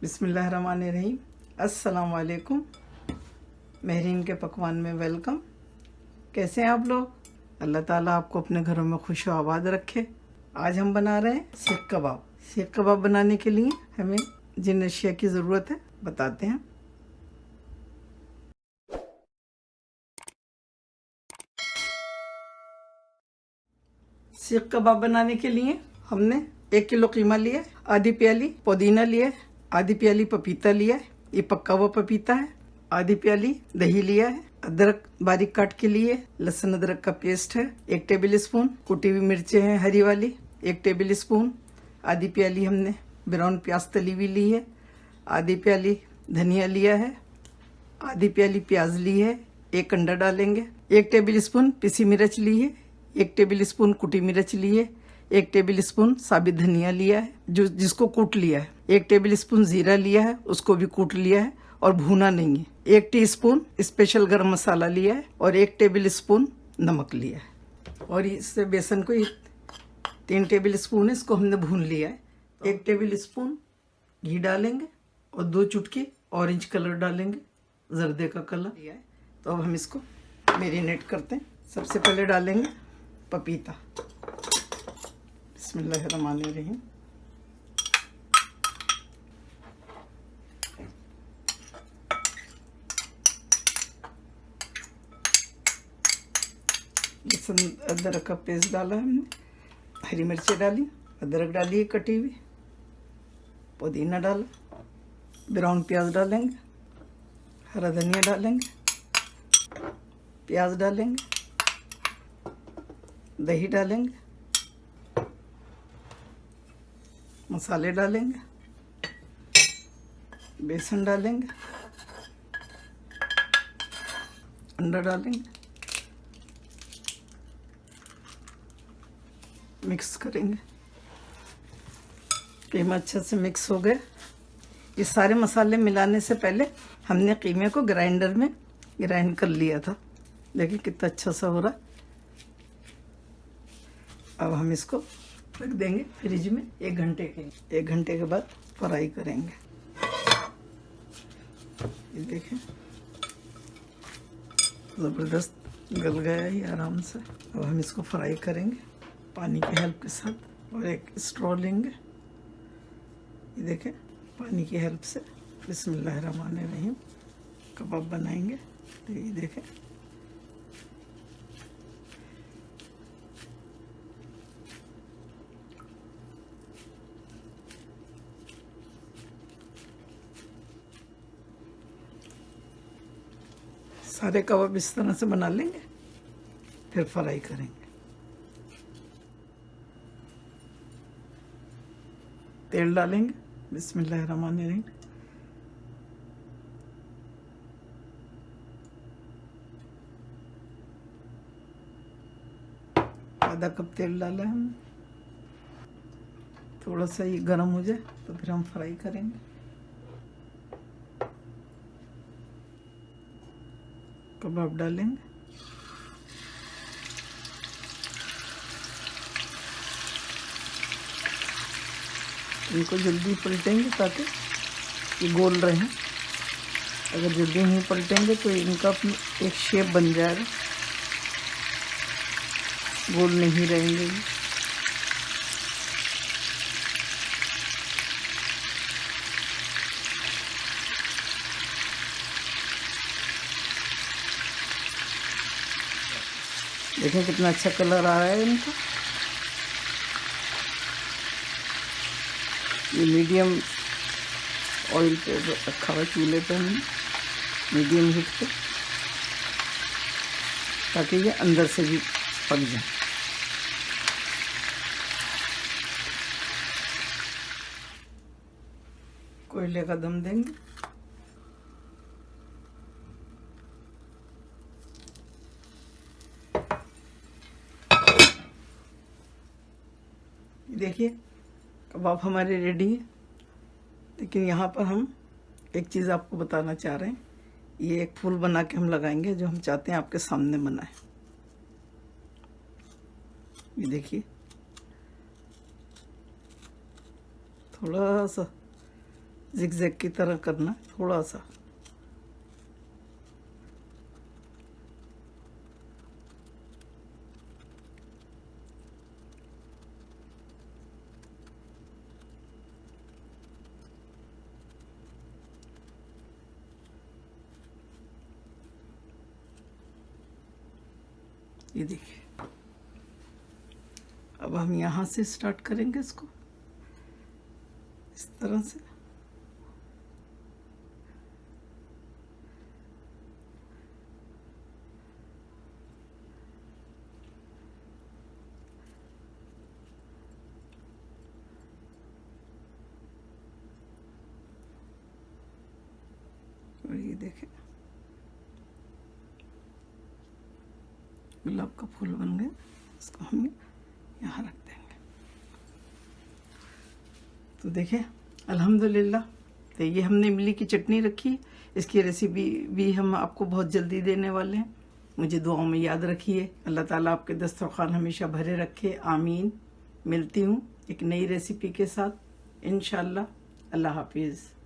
बिस्मिल्लाहिर्रहमानिर्रहीम। अस्सलाम वालेकुम। महरीन के पकवान में वेलकम। कैसे हैं आप लोग? अल्लाह ताला आपको अपने घरों में खुश और आबाद रखे। आज हम बना रहे हैं सीख कबाब। सीख कबाब बनाने के लिए हमें जिन अशिया की ज़रूरत है बताते हैं। सीख कबाब बनाने के लिए हमने 1 किलो कीमा लिया, आधी प्याली पुदीना लिया, आधी प्याली पपीता लिया है, ये पक्का हुआ पपीता है, आधी प्याली दही लिया है, अदरक बारीक काट के लिए, लहसुन अदरक का पेस्ट है, 1 टेबल स्पून कुटी हुई मिर्चें हैं हरी वाली, 1 टेबल स्पून, आधी प्याली हमने ब्राउन प्याज तली हुई ली है, आधी प्याली धनिया लिया है, आधी प्याली प्याज ली है, 1 अंडा डालेंगे, 1 टेबल स्पून पिसी मिर्च ली है, 1 टेबल स्पून कुटी मिर्च ली है, 1 टेबल स्पून साबित धनिया लिया है जो जिसको कूट लिया है, 1 टेबल स्पून जीरा लिया है उसको भी कूट लिया है और भूना नहीं है, 1 टीस्पून स्पेशल गरम मसाला लिया है और 1 टेबल स्पून नमक लिया है। और इससे बेसन को 3 टेबल स्पून है, इसको हमने भून लिया है। 1 टेबल स्पून घी डालेंगे और 2 चुटकी ऑरेंज कलर डालेंगे, जर्दे का कलर लिया है। तो अब हम इसको मैरिनेट करते हैं। सबसे पहले डालेंगे पपीता। बिस्मिल्लाहिर्रहमानिर्रहीम। लहसुन अदरक का पेस्ट डाला हमने, हरी मिर्ची डाली, अदरक डाली है कटी हुई, पुदीना डाला, ब्राउन प्याज डालेंगे, हरा धनिया डालेंगे, प्याज डालेंगे, दही डालेंगे, मसाले डालेंगे, बेसन डालेंगे, अंडा डालेंगे, मिक्स करेंगे। कीमा अच्छे से मिक्स हो गया। ये सारे मसाले मिलाने से पहले हमने कीमे को ग्राइंडर में ग्राइंड कर लिया था। देखिए कितना अच्छा सा हो रहा। अब हम इसको रख देंगे फ्रिज में 1 घंटे के लिए। 1 घंटे के बाद फ्राई करेंगे। ये देखें ज़बरदस्त गल गया ही आराम से। अब हम इसको फ्राई करेंगे पानी की हेल्प के साथ। और एक स्ट्रॉ लेंगे, ये देखें पानी की हेल्प से बिस्मिल्लाहिर्रहमानिर्रहीम कबाब बनाएंगे। तो ये देखें सारे कबाब इस तरह से बना लेंगे, फिर फ्राई करेंगे। तेल डालेंगे, बिस्मिल्लाहिर्रहमानिर्रहीम। आधा कप तेल डाला है हमने। थोड़ा सा ये गर्म हो जाए तो फिर हम फ्राई करेंगे। कबाब डालेंगे, इनको जल्दी पलटेंगे ताकि ये गोल रहें। अगर जल्दी नहीं पलटेंगे तो इनका एक शेप बन जाएगा, गोल नहीं रहेंगे। देखें कितना अच्छा कलर आ रहा है इनका। ये मीडियम ऑयल पे रखा हुआ चूल्हे पे हमने, मीडियम हीट पे, ताकि ये अंदर से भी पक जाए। कोयले का दम देंगे। देखिए कबाब हमारे रेडी है। लेकिन यहाँ पर हम एक चीज़ आपको बताना चाह रहे हैं। ये एक फूल बना के हम लगाएंगे जो हम चाहते हैं आपके सामने बनाए। ये देखिए थोड़ा सा जिगजैग की तरह करना थोड़ा सा। ये देखिए, अब हम यहाँ से स्टार्ट करेंगे इसको इस तरह से। और ये देखें, गुलाब का फूल बन गया। इसको हम यहाँ रख देंगे। तो देखिए अल्हम्दुलिल्लाह, तो ये हमने इमली की चटनी रखी। इसकी रेसिपी भी हम आपको बहुत जल्दी देने वाले हैं। मुझे दुआओं में याद रखिए। अल्लाह ताला आपके दस्तरखान हमेशा भरे रखे, आमीन। मिलती हूँ एक नई रेसिपी के साथ इंशाल्लाह। अल्लाह हाफिज़।